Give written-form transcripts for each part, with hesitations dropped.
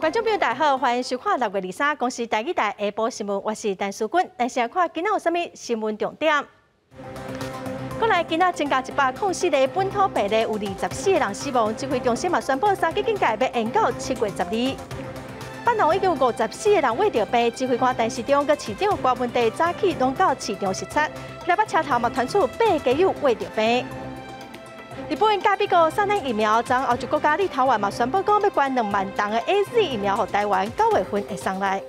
观众朋友大家好，欢迎收看6月23公司台语台下晡新闻，我是陈淑君。但是来看今仔有啥物新闻重点？过来今仔增加104例本土病例，有24个人死亡。指挥中心嘛宣布3级警戒要延到7月12日。北农已经有54个人胃着病，指挥官陈时中、佮市长郭文地早起拢到市场视察，台北车头嘛传出8家友胃着病。日本加比国3类疫苗，昨欧洲国家立陶宛嘛宣布讲要捐2万吨的 AZ 疫苗予台湾，9月份会送来。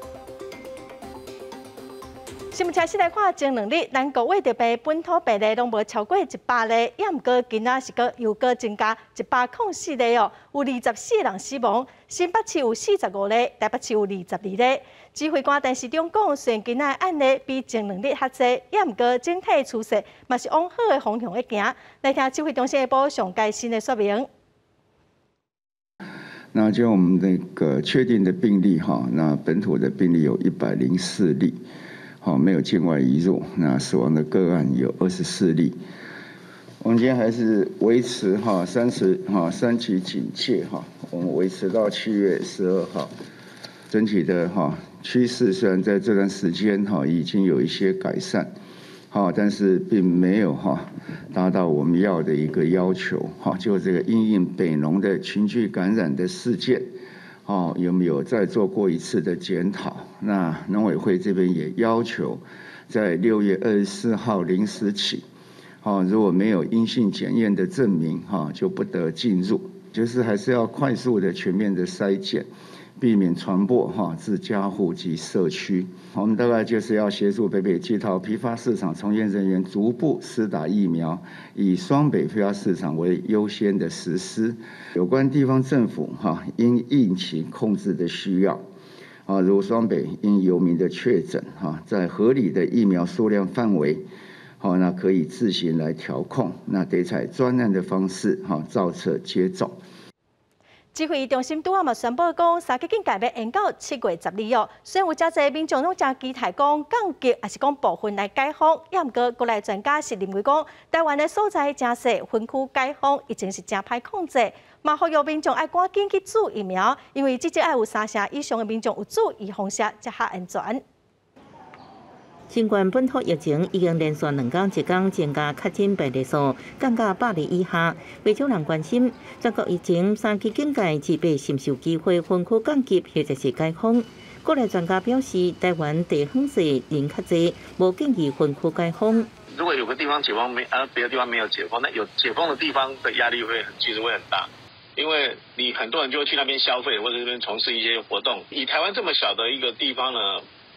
新闻先来看，前2日咱国胃着病本土病例拢无超过100例，也毋过今仔是又增加104例哦，有24人死亡。新北市有45例，台北市有22例。指挥官陈时中讲，虽然今仔案例比前2日较侪，也毋过整体趋势嘛是往好的方向在行。来听指挥中心部上届新的说明。那就我们那个确定的病例哈，那本土的病例有104例。好，没有境外移入。那死亡的个案有24例。我们今天还是维持3级警戒哈，我们维持到7月12号。整体的趋势虽然在这段时间已经有一些改善，但是并没有达到我们要的一个要求。就这个因应北农的群聚感染的事件。有没有再做过一次的检讨？那农委会这边也要求，在6月24号0时起，如果没有阴性检验的证明，就不得进入。就是还是要快速的、全面的筛检，避免传播至家户及社区。我们大概就是要协助北北基桃批发市场从业人员逐步施打疫苗，以双北批发市场为优先的实施。有关地方政府因应其控制的需要，如双北因游民的确诊，在合理的疫苗数量范围，那可以自行来调控，那得采专案的方式，照册接种。指挥中心拄仔嘛宣布讲，3级警戒要延到7月12日哦。虽然有真侪民众拢真期待讲降级，还是讲部分来解封，也毋过国内专家是认为讲，台湾的所在真细，分区解封已经是真歹控制。嘛呼吁民众爱赶紧去注疫苗，因为至少要有3成以上的民众有注预防针，才较安全。新冠本土疫情已经连续2天1天增加确诊病例数，降到100例以下。不少人关心，全国疫情3级警戒是否甚受机会分区降级或者是解封？国内专家表示，台湾地方细人较侪，无建议分区解封。如果有个地方解封别的地方没有解封，那有解封的地方的压力其实会很大。因为你很多人就会去那边消费，或者这边从事一些活动。以台湾这么小的一个地方呢，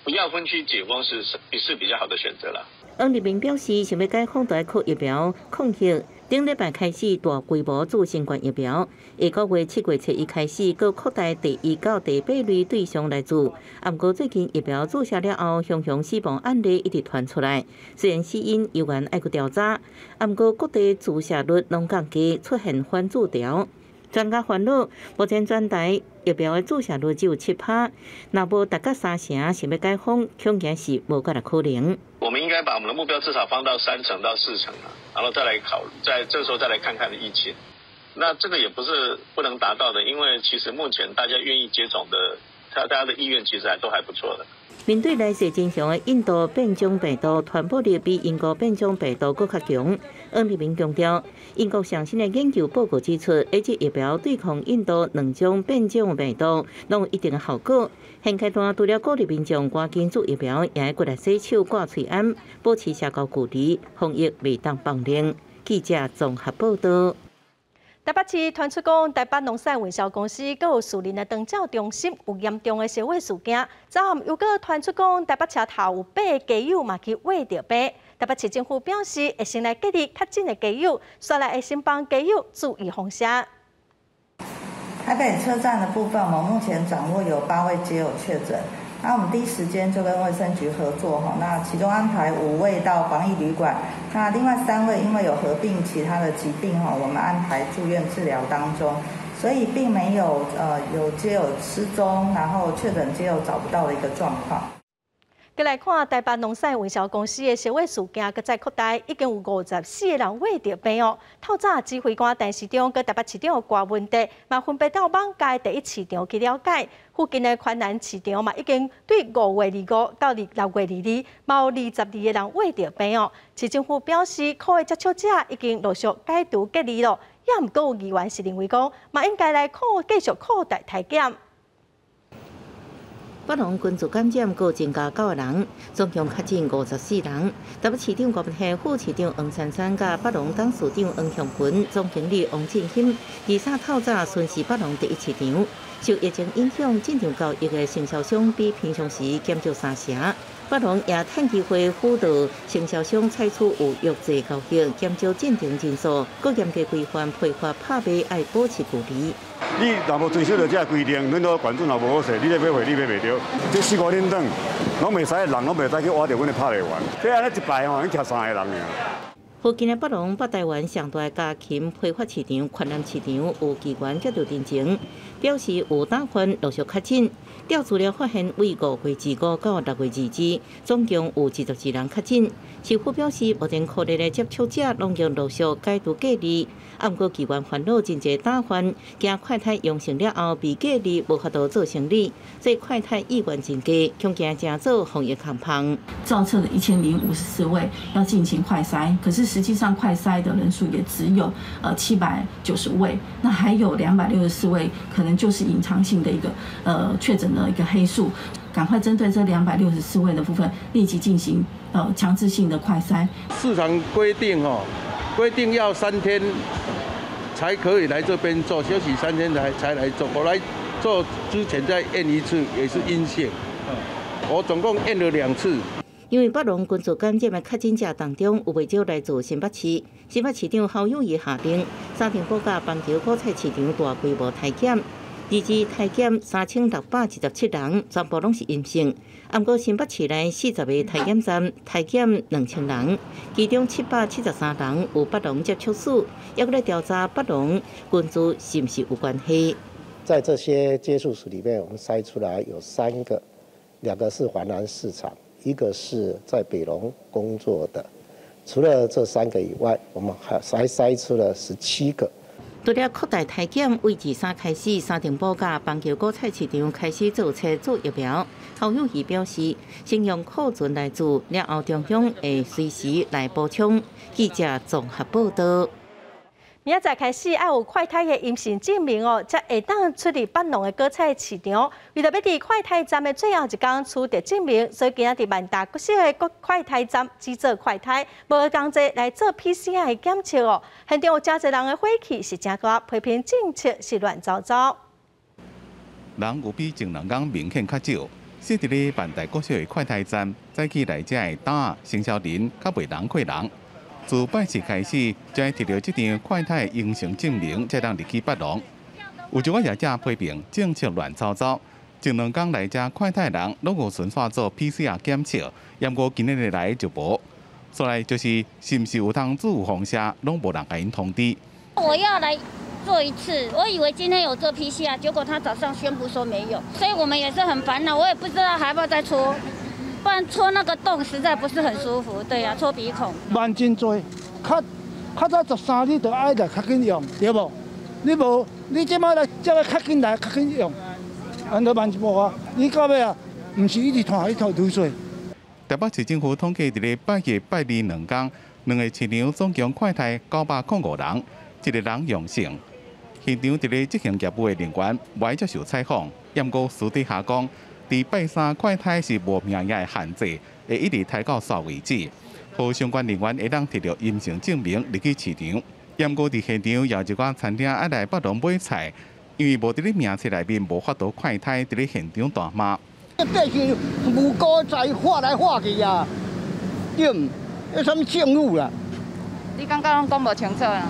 不要分区解封是比较好的选择了。王立明表示，想要解封，就要靠疫苗抗疫。顶礼拜开始大规模注新冠疫苗，下个月7月7日开始，搁扩大第1到第8类对象来注。不过最近疫苗注射了后，雄死亡案例一直传出来。虽然死因有缘爱去调查，不过各地注射率拢降低，出现反注调。专家烦恼，目前全台疫苗的注射率只有7%，若无达到3成，想要解封，恐惊是无够可能。我们应该把我们的目标至少放到3成到4成然后再来考虑，在这时候再来看看的疫情。那这个也不是不能达到的，因为其实目前大家愿意接种的，大家的意愿其实都还不错的。面对来势真强的印度变种病毒，传播力比英国变种病毒更较强。王立明强调，英国上新的研究报告指出，这疫苗对抗印度2种变种病毒拢有一定的效果。现阶段除了鼓励民众赶紧注疫苗，也要过来洗手、挂嘴罨，保持社交距离，防疫未当放任。记者综合报道。台北市传出讲，台北农产运销公司佮有树林的长照中心有严重的烧毁事件。昨暗又佮传出讲，台北车头有8家友嘛去胃着病。台北市政府表示，会先来隔离确诊的家友，刷来会先帮家友注预防针。台北车站的部分，我们目前掌握有8位街友确诊。那我们第一时间就跟卫生局合作那其中安排5位到防疫旅馆，那另外3位因为有合并其他的疾病我们安排住院治疗当中，所以并没有有街友失踪，然后确诊街友找不到的一个状况。再来看台北农产运销公司的烧毁事件，搁再扩大，已经有54个人挖着病哦。透早指挥官陈市长搁台北市长有挂问题，嘛分别到网街第一市场去了解。附近的宽南市场嘛，已经对5月25到6月22，嘛有22个人挖着病哦。市政府表示，可的接触者已经陆续解除隔离了，也毋过有议员是认为讲，嘛应该来继续扩大体检。北农群组感染各增加9个人，总共确诊54人。台北市长郭文熙、副市长黄珊珊、甲北农董事长黄向群、总经理王振兴，二三透早巡视北农第一市场。受疫情影响，进场交易的经销商比平常时减少3成。北农也趁机会辅导经销商采取有约制交易，减少进场人数，搁严格规范批发拍卖，爱保持距离。你若无遵守到这规定，恁都管制若无好势，你咧买货你买袂着。这4、5点钟，拢袂使，人拢袂使去挖着阮的拍卖员。这安尼一排吼，已经徛3个人尔。附近的北农北台湾上大的家禽批发市场宽南市场有机关接到陈情，表示有打算陆续确诊。调资料发现，为5月25到6月22，总共有22人确诊。市府表示，目前可能的接触者拢已陆续解除隔离。不过，机关烦恼真侪打翻，惊快筛阳性了后被隔离无法度做生理，所以快筛意愿真低，恐惊正做防疫抗胖。造册的1054位要进行快筛，可是实际上快筛的人数也只有790位，那还有264位可能就是隐藏性的一个确诊的一个黑数。赶快针对这264位的部分，立即进行强制性的快筛。市场规定规定要3天才可以来这边做，休息3天才来做。我来做之前再验一次，也是阴性。我总共验了2次。因为北农群组感染的确诊者当中，有不少来自新北市。新北市长侯友宜下令，沙田埔甲棒球果菜市场大规模体检。日体检3617人，全部拢是阴性。不过新北市内40个体检站体检2000人，其中773人有北农接触史，也搁来调查北农群组是不是有关系。在这些接触史里面，我们筛出来有3个，2个是华南市场，1个是在北农工作的。除了这3个以外，我们还筛出了17个。除了扩大体检，为23开始，沙田埔甲棒球果菜市场开始做册做疫苗。侯友宜表示，先用库存来做，了后中央会随时来补充。记者综合报道。明仔载开始要有快筛的阴性证明哦，才会当出入北农的果菜市场。为了要伫快筛站的最后一天取得证明，所以今仔伫万达各式的快筛站只做快筛，无同齐来做 PCR 的检测哦。现场有真侪人的火气是真大，批评政策是乱糟糟。人有比前2天明显较少，设伫咧万达各式的快筛站，早起来遮的单成交人较袂人过人。自拜四开始，才摕到这张快筛阴性证明，才当入去北农。有一位业者批评政策乱糟糟，前2天来遮快筛人拢有顺续做 PCR 检测，也毋过今日来就无。所来就是是毋是有通自由放射，拢无人甲因通知。我要来做一次，我以为今天有做 PCR， 结果他早上宣布说没有，所以我们也是很烦恼，我也不知道还要不要再搓。不然戳那个洞实在不是很舒服，对呀、戳鼻孔。万真多，较早13日就爱来较紧用，对无？你无，你即摆来叫较紧来较紧用，安尼万一无啊？你到尾啊，毋是一直拖一拖愈多。台北市政府统计，伫咧8月、8、2、2天，2个市场总共快筛905人，1个人阳性。现场伫咧执行业务的人员未接受采访，也毋过私底下讲。伫拜3快筛是无名额的限制，会一直抬到煞为止。互相关人员会当摕到阴性证明入去市场。也毋过伫现场有一寡餐厅爱来北农买菜，因为无伫咧名册内面无法度快筛，伫咧现场大骂。这是无辜在画来画去啊，对，迄什么政府啦？你刚刚拢讲无清楚啦。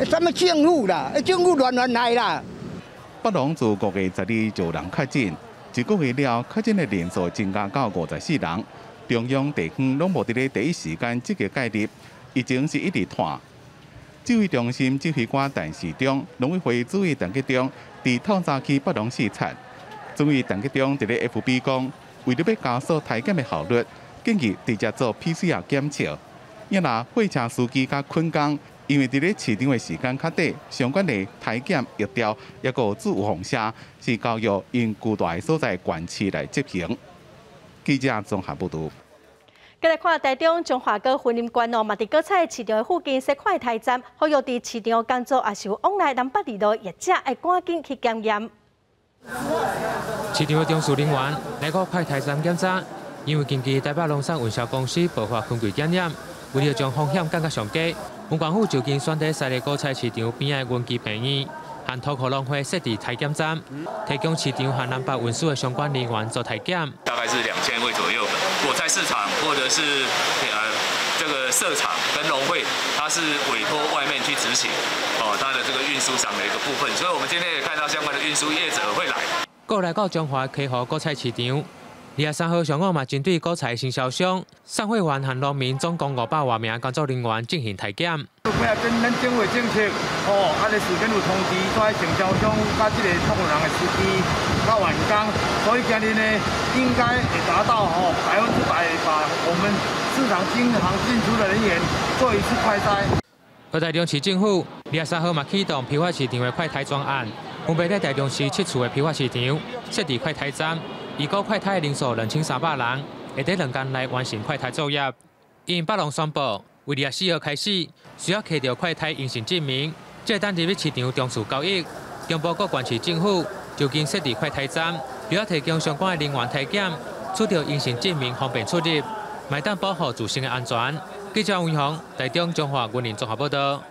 什么政府啦？政府乱来啦。北农自5月12日就人确诊。1个月了，确诊的人数增加到54人。中央地方拢无伫咧第一时间积极介入，疫情是一直拖。指挥中心指挥官陈市长、农委会主委陈吉中伫透早去北农视察。主委陈吉中伫咧 FB 讲，为了要加速体检的效率，建议直接做 PCR 检测。因若货车司机甲捆工，因为伫咧市场的时间较短，相关的体检疫调也个有注风险，是交由因巨大的所在县市来执行。记者综合报道。再来看台中中华高婚姻馆哦，嘛伫果菜市场的附近设快筛站，呼吁伫市场工作也是有往来南北二路业者，要赶紧去检验。市场的中枢人員來個快篩站檢查，因為近期台北農產運銷公司爆發分櫃感染，為了將風險降到上低，文管府就近選擇西里果菜市場邊的雲基病院和土庫農會設置體檢站，提供市場和南北運輸的相關人員做體檢。大概是2000位左右，果菜市場或者是這個社場跟農會，它是委託外面去執行它的這個運輸上的一個部分，所以我們今天也看到相關的運輸業者會來。過來到中華溪河果菜市場，23號上午嘛針對果菜經銷商、商會員和農民總共500多名工作人員進行體檢。每啊跟咱政府政策就是跟有通知跩承銷商甲這個通路人的司機甲員工，所以今日呢應該會達到100%把我們市場經行進出的人員做一次快篩。而台中市政府23號嘛啟動批發市場的快篩專案，分別在台中市7處的批發市場設置快篩站，預估快篩的人數2300人，會在2天內完成快篩作業。因北農宣布，為24號開始需要摕到快篩陰性證明，即等入去市場中樞交易。中部各縣市政府就近設置快篩站，需要提供相關的人員體檢，取到陰性證明方便出入，買單保護自身的安全。記者黃雄台中中華雲林綜合報道。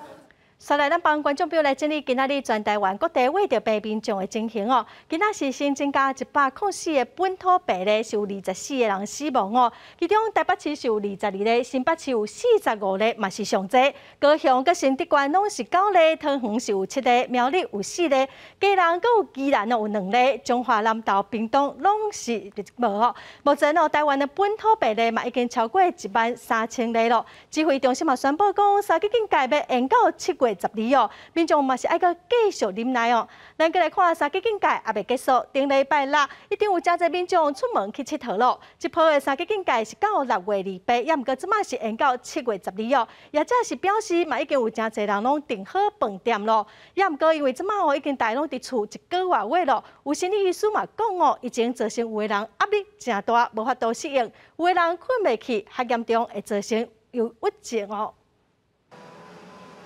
再來，咱幫觀眾朋友來整理今仔日全台灣各地為着病民眾的情形哦。今仔是新增加104個本土病例，是有24個人死亡哦。其中台北市是有22例，新北市有45例，嘛是上濟。高雄佮新竹縣攏是9例，桃園是有7例，苗栗有4例，嘉南佮有宜蘭有2例，中華南投、屏東攏是無哦。目前哦，台灣的本土病例嘛已經超過13000例咯。指揮中心嘛宣布講，三級警戒要延到7月12哦，民眾嘛是愛個繼續忍耐哦。咱再來看三級警戒也未結束，頂禮拜六一定有真濟民眾出門去佚佗咯。這波的三級警戒是到6月28，也毋過即馬是延到7月12哦。也即是表示嘛已經有真濟人攏訂好飯店咯。也毋過因為即馬哦已經大攏佇厝1個月尾咯，有心理醫師嘛講哦，已經造成有的人壓力真大，無法度適應，有的人困袂去，較嚴重會造成憂鬱症哦。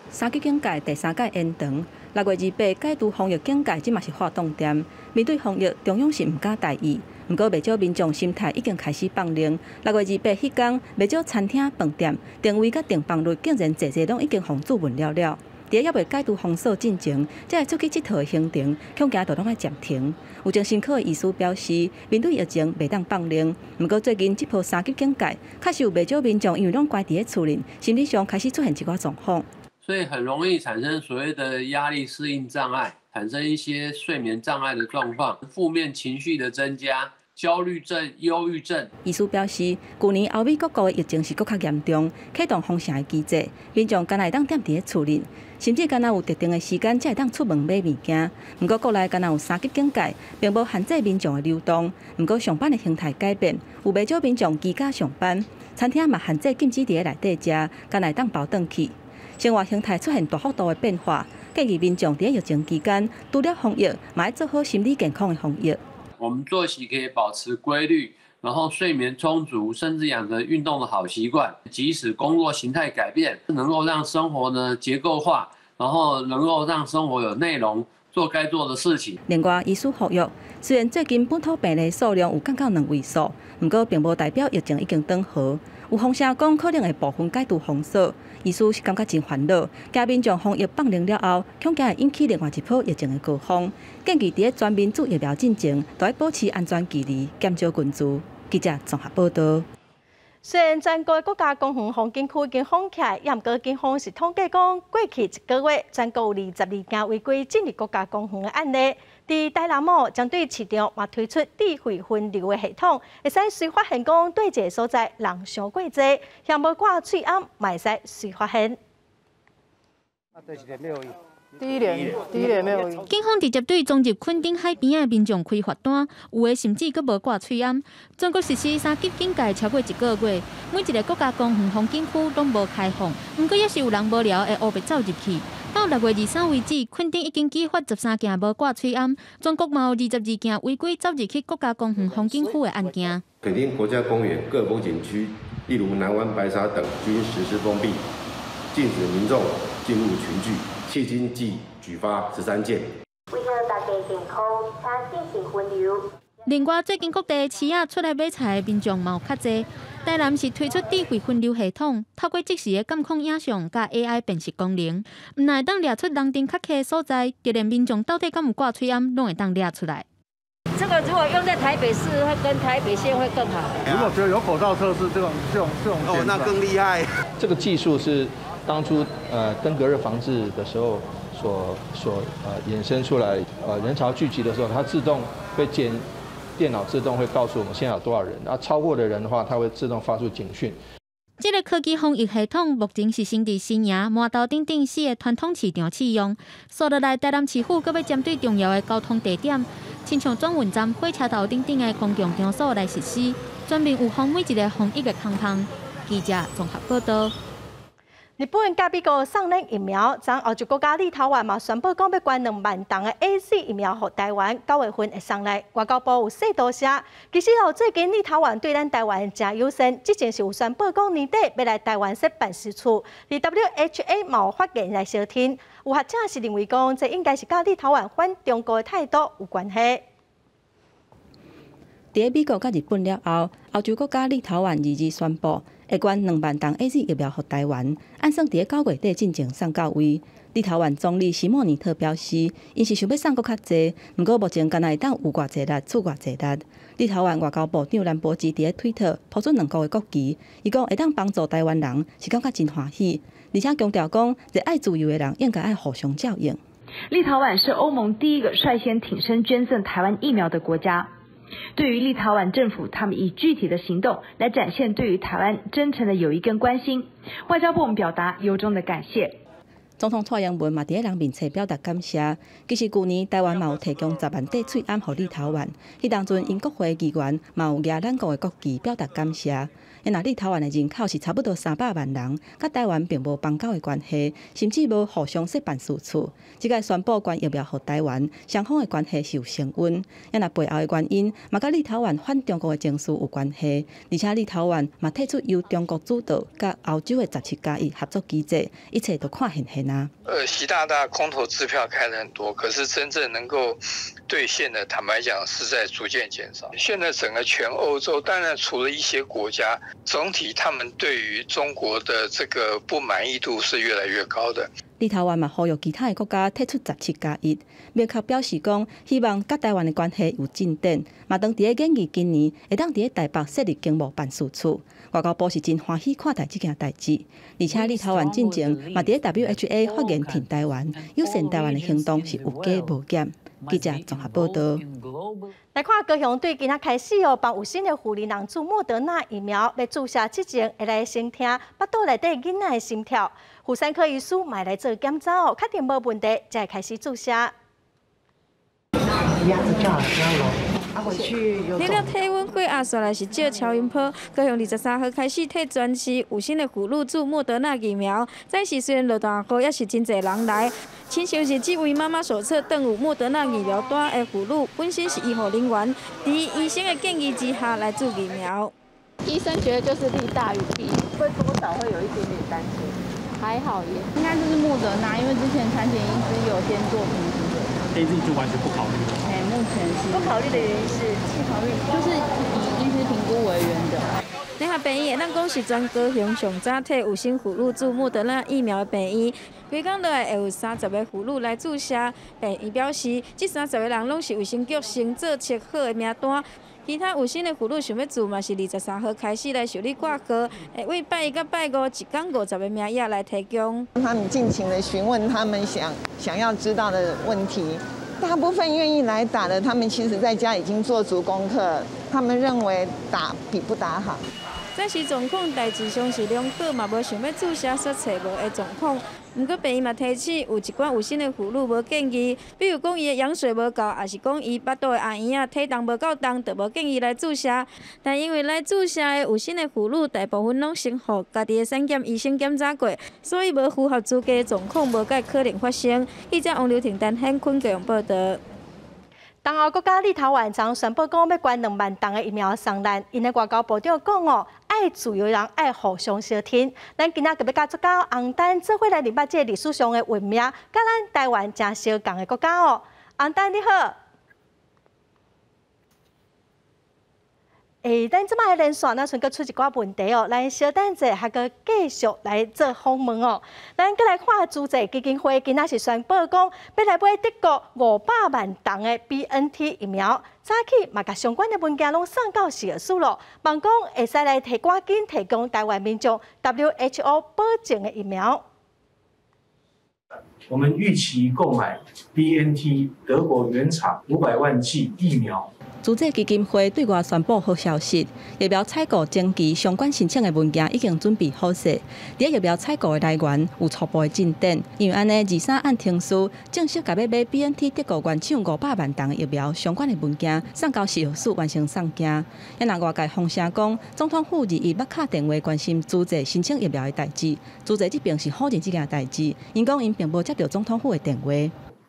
三級警戒第3屆延長，6月28解除防疫警戒，即嘛是發動點。面對防疫，中央是毋敢大意，毋過袂少民眾心態已經開始放冷。6月28迄天，袂少餐廳、飯店定位甲訂房率竟然濟攏已經封注文了了。伫還未解除封鎖進前，才會出去佚佗的行程，恐驚都攏愛暫停。有精神科的醫師表示，面對疫情袂當放冷。毋過最近這波三級警戒，確實有袂少民眾因為攏關佇咧厝裡，心理上開始出現一寡狀況。所以很容易產生所謂的壓力適應障礙，產生一些睡眠障礙的狀況，負面情緒的增加，焦慮症、憂鬱症。醫師表示，去年歐美各國的疫情是更較嚴重，啟動封城的機制，民眾敢會當踮佇咧厝裡，甚至敢若有特定的時間才會當出門買物件。不過國內敢若有三級警戒，並無限制民眾的流動。不過上班的形態改變，有袂少民眾居家上班，餐廳嘛限制禁止佇咧內底食，敢會當包轉去。生活形態出現大幅度的變化，建議民眾在疫情期間，除了防疫，嘛要做好心理健康的防疫。我們作息可以保持規律，然後睡眠充足，甚至養成運動的好習慣。即使工作形態改變，能夠讓生活呢結構化，然後能夠讓生活有內容，做該做的事情。另外，醫師呼籲，雖然最近本土病例數量有降到2位數，不過並無代表疫情已經轉好。有風聲講可能會部分解除封鎖，醫師是感覺真煩惱，驚民眾防疫放冷了後，恐驚會引起另外一波疫情的高峰。建議在全民做疫苗進前，都要保持安全距離，減少群聚。記者綜合報道。雖然全國國家公園風景區已經封起來，不過警方是統計講，過去1個月，全國有22件違規進入國家公園的案例。在台南哦，將對市場嘛推出智慧分流的系統，會使隨發現講對一個所在人傷過濟，像無掛喙暗，嘛會使隨發現。第一年没有。警方直接对撞入垦丁海边的民众开罚单，有的甚至佫无挂喙罨。全国实施3级警戒超过1个月，每一个国家公园风景区拢无开放，不过也是有人无聊会黑白走入去。到6月23为止，垦丁已经举发13件无挂喙罨，全国嘛有22件违规走入去国家公园风景区的案件。垦丁国家公园各风景区，例如南湾、白沙等，均实施封闭，禁止民众进入群聚。 迄今计举发13件。为了大家健康，请进行分流。另外，最近各地市仔出来买菜的民众嘛有较侪。台南市推出智慧分流系统，透过即时的监控影像加 AI 辨识功能，唔但会当掠出人丁较客的所在，就连民众到底敢有挂喙罨，拢会当掠出来。这个如果用在台北市，会跟台北县会更好。如果觉得有口罩测试这种哦，那更厉害。这个技术是。 当初登革热防治的时候所衍生出来，人潮聚集的时候，它自动会电脑自动会告诉我们现在有多少人，超过的人的话，它会自动发出警讯。这个科技防疫系统目前是先伫新营、麻豆等4个传统市场试用，所落来台南市府阁要针对重要的交通地点，亲像转运站、火车头等的公共场所来实施，专门有防每一个防疫的空档。记者综合报道。 日本甲美国送咱疫苗，昨欧洲国家立陶宛嘛宣布讲要捐2万吨的 AZ 疫苗予台湾，9月份会送来。外交部有细度写，其实最近立陶宛对咱台湾真友善，之前是有宣布讲年底要来台湾设办事处，而 WHA 嘛有发言来相挺。有学者是认为讲，这应该是甲立陶宛反中国的态度有关系。 伫美国甲日本了后，欧洲国家立陶宛22宣布会捐2万吨 AZ 疫苗予台湾，按算伫9月底进前送到位。立陶宛总理西莫尼特表示，因是想要送搁较济，不过目前敢若会当有偌济力，出偌济力。立陶宛外交部长兰博基伫推特抛出2个国旗，伊讲会当帮助台湾人，是感觉真欢喜，而且强调讲，热爱自由的人应该爱互相照应。立陶宛是欧盟第一个率先挺身捐赠台湾疫苗的国家。 对于立陶宛政府，他们以具体的行动来展现对于台湾真诚的友谊跟关心。外交部表达由衷的感谢。总统蔡英文嘛伫人面前表达感谢。其实去年台湾嘛有提供10万块喙罨予立陶宛，迄当阵英国会议员嘛有举咱国的国旗表达感谢。因为立陶宛的人口是差不多300万人，甲台湾并无邦交的关系，甚至无互相设办事处。即个宣布捐疫苗予台湾，双方的关系是有升温。因为背后的原因嘛甲立陶宛反中国的情绪有关系，而且立陶宛嘛提出由中国主导，甲欧洲的17+1合作机制，一切都看现现啊。习大大空头支票开了很多，可是真正能够兑现的，坦白讲是在逐渐减少。现在整个全欧洲，当然除了一些国家，总体他们对于中国的这个不满意度是越来越高的。立陶宛嘛呼吁其他的国家提出17+1，明确表示讲，希望甲台湾的关系有进展，嘛当伫咧建议今年会当伫咧台北设立经贸办事处。外交部是真欢喜看待这件代志，而且立陶宛进前嘛伫咧 WHA 发言挺台湾，友善台湾的行动是有加无减。记者综合报道。来看高雄对今仔开始哦，帮有新的护理人注莫德纳疫苗，要注射之前会来先听腹肚内底囡仔的心跳，妇产科医师嘛来做检查哦，确定无问题才会开始注射。你了体温过压下来是照超音波，高雄23号开始替全市有新的妇女注莫德纳疫苗。暂时虽然落大雨，也是真侪人来。亲像是这位妈妈手册登有莫德纳疫苗单的妇女，本身是医护人员，在医生的建议之下来注疫苗。医生觉得就是利大于弊，会多少会有一点点担心，还好耶。应该就是莫德纳，因为之前产检医师有先做评估的。AZ 就完全不考虑。目前是不考虑的原因是不考虑，就是以医师评估为原的。联合病院，咱讲是全高雄上早替有新妇女注莫德纳疫苗的病院，规工落来会有30个妇女来注射。病院表示，这30个人拢是卫生局先做切好的名单。其他有新的妇女想要注嘛，是23号开始来受理挂号，会为拜一到拜五一天50个名额来提供。他们尽情的询问他们想要知道的问题。大部分愿意来打的，他们其实在家已经做足功课，他们认为打比不打好。暂时状况大致上是良好，嘛无想要注射所找无的状况。不过病院嘛提醒，有一寡有新的妇女无建议，比如讲伊的羊水无够，也是讲伊巴肚的阿圆体重无够重，就无建议来注射。但因为来注射的有新的妇女，大部分拢先互家己的产检医生检查过，所以无符合资格的状况无介可能发生。记者王刘婷、陈显坤高雄报道。东欧国家立陶宛昨宣布讲要捐2万吨的疫苗送咱，因的外交部长讲哦，爱自由人爱互相相挺。咱今仔特别甲作家洪丹做伙来认捌这历史上的文明，甲咱台湾真相共的国家哦。洪丹你好。咱即摆连线呢，剩阁出一寡问题哦，来稍等者，还阁继续来做访问哦。咱阁来看主席基金会今仔是宣布讲，要来买德国500万吨的 BNT 疫苗。早起嘛，甲相关的文件拢送到市署咯，望讲会使来赶紧提供台湾民众 WHO 保证的疫苗。我们预期购买 BNT 德国原厂500万剂疫苗。主席基金会对外宣布好消息，疫苗采购前期相关申请的文件已经准备好势。伫疫苗采购的来源有初步的进展，因为安尼23按停书，正式甲要买 BNT 德国原厂500万吨疫苗相关的文件送到市署完成送件。也若外界风声讲，总统府日捌敲电话关心主席申请疫苗的代志，主席这边是否认这件代志，因讲因并无接到总统府的电话。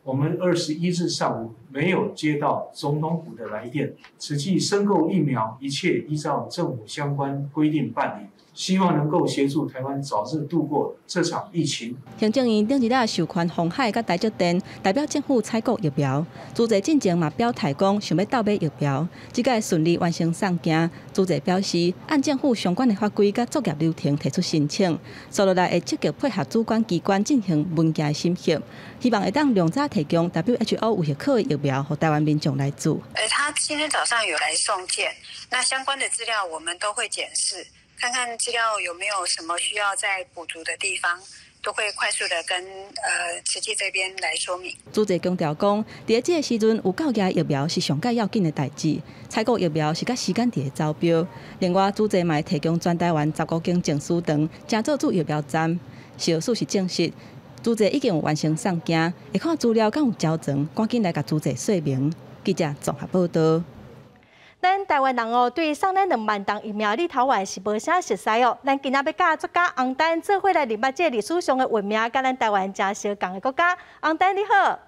我们21日上午没有接到总统府的来电，此际申购疫苗一切依照政府相关规定办理，希望能够协助台湾早日度过这场疫情。行政院顶日仔授权鸿海甲台积电代表政府采购疫苗，主席进前嘛表态讲想要倒买疫苗，即个顺利完成送件。主席表示，按政府相关的法规甲作业流程提出申请，接落来会积极配合主管机关进行文件的审核，希望会当量早提供 WHO 有许可的疫苗，和台湾民众来做。他今天早上有来送件，那相关的资料我们都会检视，看看资料有没有什么需要再补足的地方，都会快速的跟慈济这边来说明。主席强调讲，伫这个时阵有够价疫苗是上界要紧的代志，采购疫苗是甲时间伫招标。另外，主席嘛会提供全台湾15间证书堂，正做主疫苗站。小数是证实，主席已经有完成送件，会看资料敢有交层，赶紧来甲主席说明。记者综合报道。咱台湾人哦，对送咱2万吨疫苗立陶宛是无啥熟悉哦。咱今仔要甲作家洪丹做伙来认捌这历史上的文明，甲咱台湾真相共的国家。洪丹你好。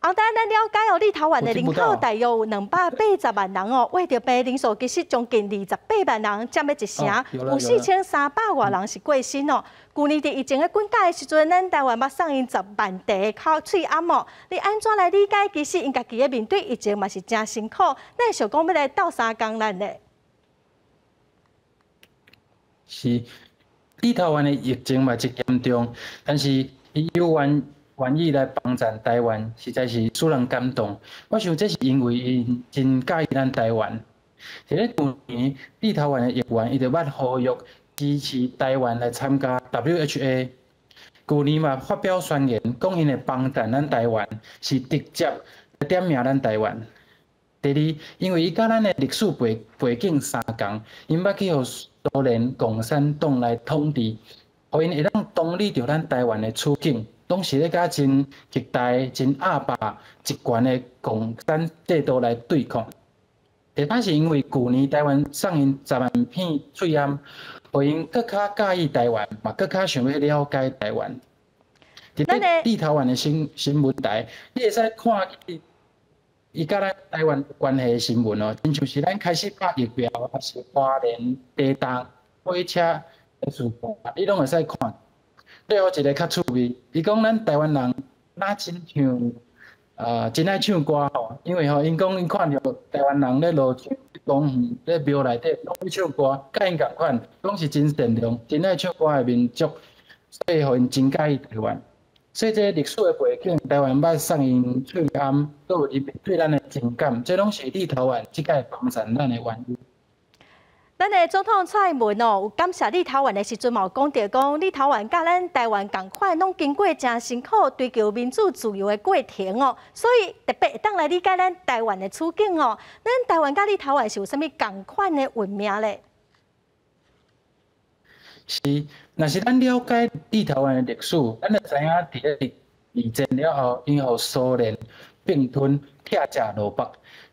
洪丹，咱了解哦，立陶宛的人口大约有280万人哦，为着病人数其实将近28万人，占了一成，有4300外人是过身哦。去年伫疫情的滚解的时阵，咱台湾捌送因10万剂口喙암哦。你安怎来理解？其实因家己的面对疫情嘛是真辛苦，咱想讲要来斗相共难的。是，立陶宛的疫情嘛真严重，但是伊愿意来帮助台湾，实在是使人感动。我想这是因为因真介意咱台湾。伫咧去年，立陶宛的议员伊就捌呼吁支持台湾来参加 WHO。去年嘛发表宣言，讲因会帮助咱台湾，是直接来点名咱台湾。第二，因为伊甲咱的历史背景相共，因捌去互苏联共产党来统治，互因会当同理着咱台湾的处境。拢是咧甲真极大、真压霸、集权的共产制度来对抗。第三是因为去年台湾送因10万片喙암，互因更较介意台湾，嘛更较想要了解台湾。伫咧立陶宛的新闻台，你会使看伊甲咱台湾关系的新闻哦，亲像是咱开始打疫苗，还是花莲地震、火车的事故，你拢会使看。最后一个较趣味，伊讲咱台湾人哪真唱，真爱唱歌吼，因为吼，因讲因看到台湾人咧路上、公园、咧庙内底拢咧唱歌，甲因共款，拢是真善良、真爱唱歌的民族，所以互因真介意台湾。所以这历史的背景，台湾捌送因喙암，搁有伊对咱的情感，这拢是立陶宛即个帮助咱的原因。咱的总统蔡英文哦，有感谢立陶宛的时阵嘛，讲到讲立陶宛甲咱台湾共款，拢经过真辛苦追求民主自由的过程哦，所以特别会当来理解咱台湾的处境哦。咱台湾甲立陶宛是有啥物共款的文明咧？是，若是咱了解立陶宛的历史，咱就知影伫咧二战了后，因互苏联并吞拆甲罗北，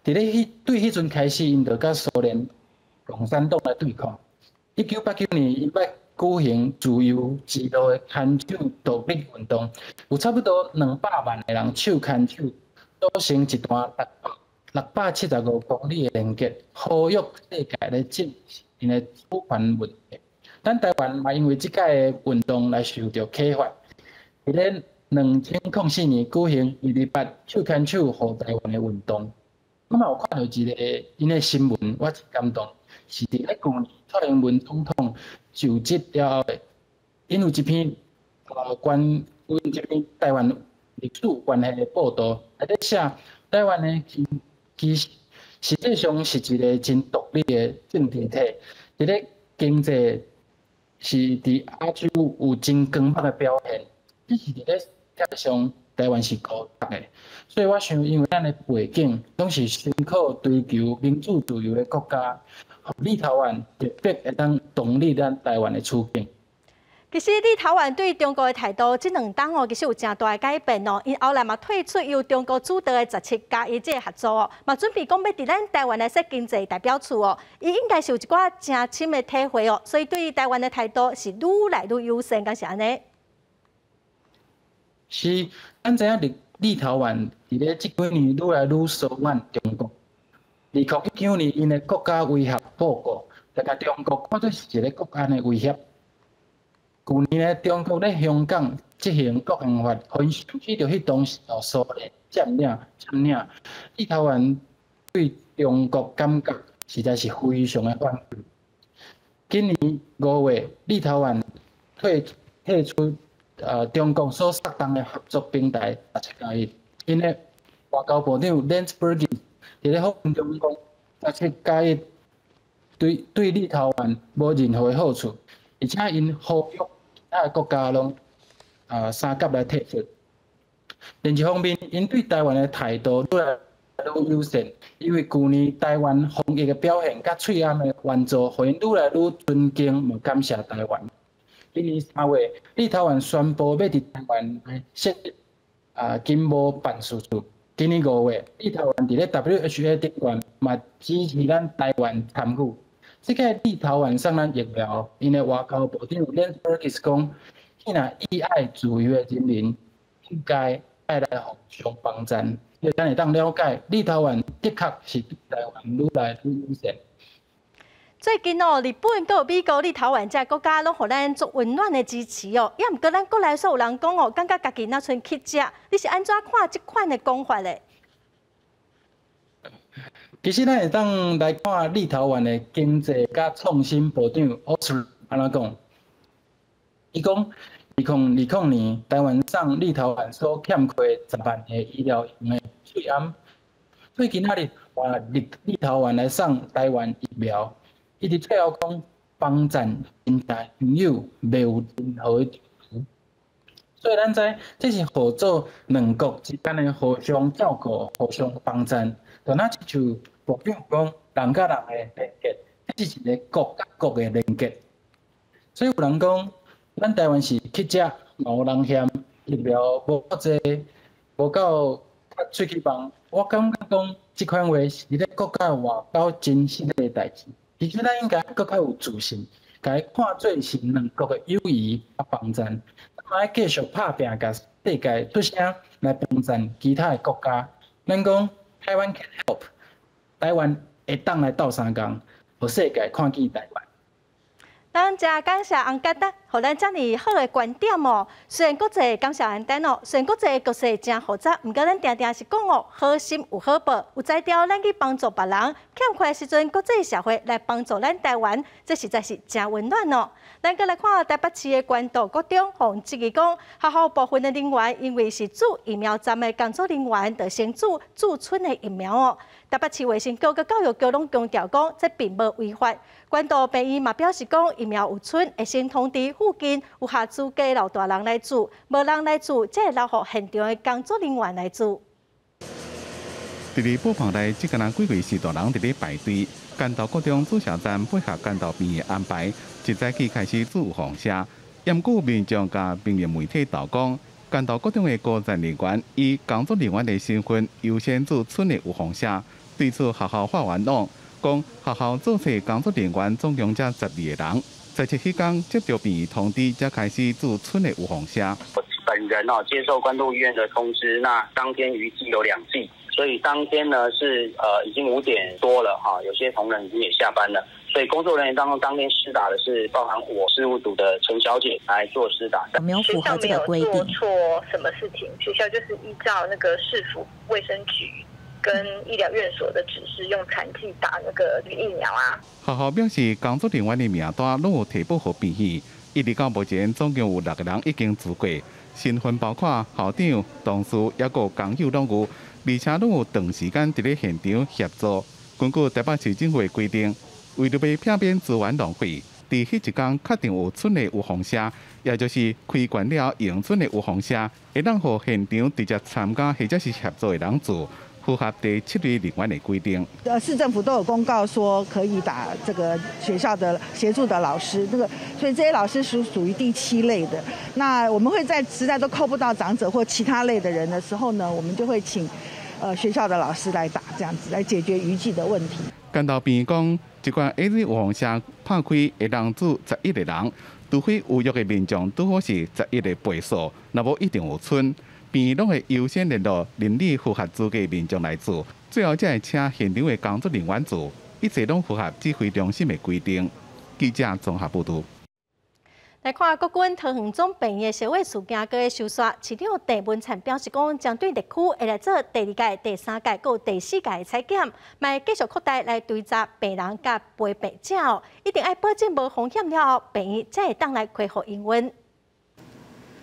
伫咧对迄阵开始，因就甲苏联共产党来对抗。1989年，因捌举行自由之路的牵手独立运动，有差不多200万个人手牵手，组成一段675公里的连接，呼吁世界来正视因的主权问题。咱台湾嘛，因为即届的运动来受到启发，伫咧2004年举行128手牵手护台湾的运动。我嘛有看到一个因的新闻，我真感动，是伫咧去年蔡英文总统就职了后，因有一篇一篇台湾历史关系的报道，内底写台湾的其实际上是一个真独立的政治体，伫咧经济是伫亚洲有真光明的表现，只是伫咧实际上台湾是孤独的。所以我想，因为咱的背景拢是辛苦追求民主自由的国家，立陶宛特别会当同理咱台湾的处境。其实立陶宛对中国的态度，这2冬其实有真大的改变哦。因后来嘛退出由中国主导的17+1这个合作哦，嘛准备讲要伫咱台湾来设经济代表处哦。伊应该是有一寡真深的体会哦，所以对于台湾的态度是愈来愈优先，敢是安尼？是，咱知影立陶宛伫咧这几年愈来愈疏远中国。2019年，因的国家威胁报告，就甲中国看作是一个国安的威胁。去年呢，中国咧香港执行国安法，很想起着迄当时候苏联占领。立陶宛对中国感觉实在是非常的反感。今年5月，立陶宛退出中国所策动的合作平台17+1，因的外交部长 Landsbergis 伫咧访问中讲，17+1对立陶宛无任何的好处，而且因呼吁其他国家拢三甲来退出。另一方面，因对台湾的态度愈来愈友善，因为去年台湾防疫的表现甲翠暗的援助，互因愈来愈尊敬，也感谢台湾。今年3月，立陶宛宣布要伫台湾设立经贸办事处。今年5月，立陶宛伫咧 WHO 顶悬嘛支持咱台湾参与。即个立陶宛送咱疫苗，因的外交部长 Landsbergis 讲，既然伊爱自由的人民，应该爱来互相帮衬。所以咱会当了解，立陶宛的确是对台湾愈来愈友善。最近哦，日本、佮美国、立陶宛这国家拢互咱足温暖的支持哦。也毋过咱国内所有人讲哦，感觉家己若剩乞食，你是安怎看即款的讲法咧？其实咱会当来看立陶宛的经济甲创新部长 Oskar 安怎讲？伊讲2020年台湾送立陶宛所欠缺10万个医疗用的水暗，最近仔日话立陶宛来送台湾疫苗。伊伫最后讲，帮衬真大朋友，袂有任何的抵触。所以咱知，这是合作两国之间的互相照顾、互相帮衬。就那就部长讲，人甲人的连结，这是一个国甲国的连结。所以有人讲，咱台湾是乞食，有人嫌疫苗无够济，无够喙齿棒。我感觉讲，这款话是咧国家外交真实的代志。其实咱应该更较有自信，该看做是两国的友谊啊帮衬，咱爱继续拍拼，甲世界出声来帮衬其他的国家。咱讲台湾 can help， 台湾会当来斗相共，互世界看见台湾。咱真感谢洪家德，互咱遮尔好的观点哦。虽然国际感谢洪丹哦，虽然国际局势真复杂，毋过咱定定是讲哦，好心有好报，有才调咱去帮助别人，欠缺时阵，国际社会来帮助咱台湾，这实在是真温暖哦。咱再来看台北市的关渡国中，洪质疑讲，学校部分的人员因为是驻疫苗站的工作人员，就先驻村的疫苗哦。台北市卫生局佮教育局拢强调讲，这并无违法。关渡病院嘛表示讲，疫苗有剩，会先通知附近有下资格老大人来做，无人来做，则会留予现场的工作人员来做。伫咧布棚内，即个人几位是大人伫咧排队。关渡国中注射站配合关渡病院安排，一早起开始自放车，严顾民众甲平面媒体投讲，监督各种的工作人员以工作人员的身份优先驻村的有风社。对此，学校发言讲，学校注册工作人员总共才12个人，在这期间接到病院通知，才开始驻村的有风社。我本人接受关渡医院的通知，那当天预计有2剂，所以当天呢是已经5点多了哈，有些同仁已经也下班了。所以工作人员当中，当天施打的是包含我事务组的陈小姐来做施打。没有符合这个规定。做错什么事情，学校就是依照那个市府卫生局跟医疗院所的指示，用残剂打那个疫苗啊。学校表示，工作人员的名单拢有提报给病院，一直到目前总共有6个人已经自过，身份包括校长、同事，也有工友拢有，而且拢有长时间伫咧现场协助。根据台北市政府的规定。为了要避免资源浪费，伫迄一天确定有村的有风社，也就是开关了用村的有风社，会让互现场直接参加或者是协助的人做，符合第7类另外的规定。市政府都有公告说可以打这个学校的协助的老师，所以这些老师属于第7类的。那我们会在实在都扣不到长者或其他类的人的时候呢，我们就会请学校的老师来打，这样子来解决余剂的问题。监督病院讲，一罐 A 日有风社拍开会当住11个人，除非有约的民众拄好是11个倍数，若无一定有村，病院拢会优先联络邻里符合资格的民众来做，最后才会请现场的工作人员做，一切拢符合指挥中心的规定。记者综合报道。来看国军桃园总病院社会事件个收煞，市长郑文灿表示讲，将对地区会来做第2届、第3届、佮第4届的采检，卖继续扩大来追查病人甲陪病者，一定要保证无风险了后，病院才会当来恢复营运。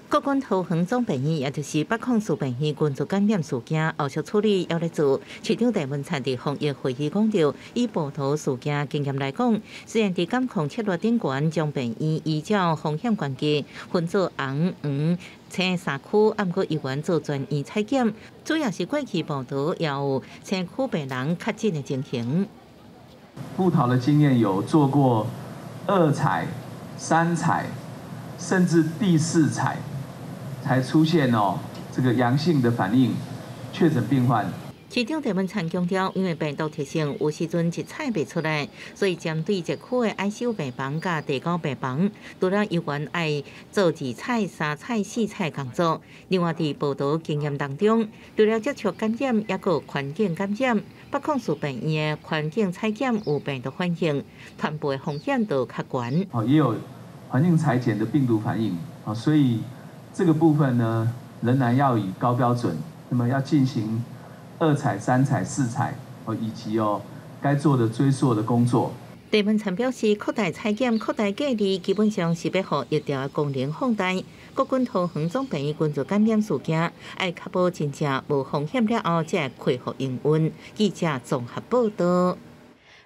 国军桃园总病院，也就是北控市病院群组感染事件后续处理要来做。市长郑文灿伫防疫会议讲到，以报道事件经验来讲，虽然伫监控策略顶悬将病院依照风险关系分做红、黄、青3区，按过医院做专业采检，主要是过去报道也有青区病人确诊的情形。布桃的经验有做过2采、3采，甚至第4采。才出现这个阳性的反应，确诊病患。市长郑文灿强调，因为病毒特性有时阵一采袂出来，所以针对这区的 ICU 病房甲地高病房，除了医院爱做2采、3采、4采工作。另外，伫报道经验当中，除了接触感染，也有环境感染。北控市病院的环境采检有病毒反应，传播的风险就较悬。也有环境采检的病毒反应，所以。这个部分呢，仍然要以高标准，那么要进行2采、3采、4采，以及该做的追溯的工作。郑文灿表示，扩大采检、扩大隔离，基本上是要互疫调的功能放大。国军桃园总病院群组感染事件，要确保真正无风险了后，才恢复营运。记者综合报道。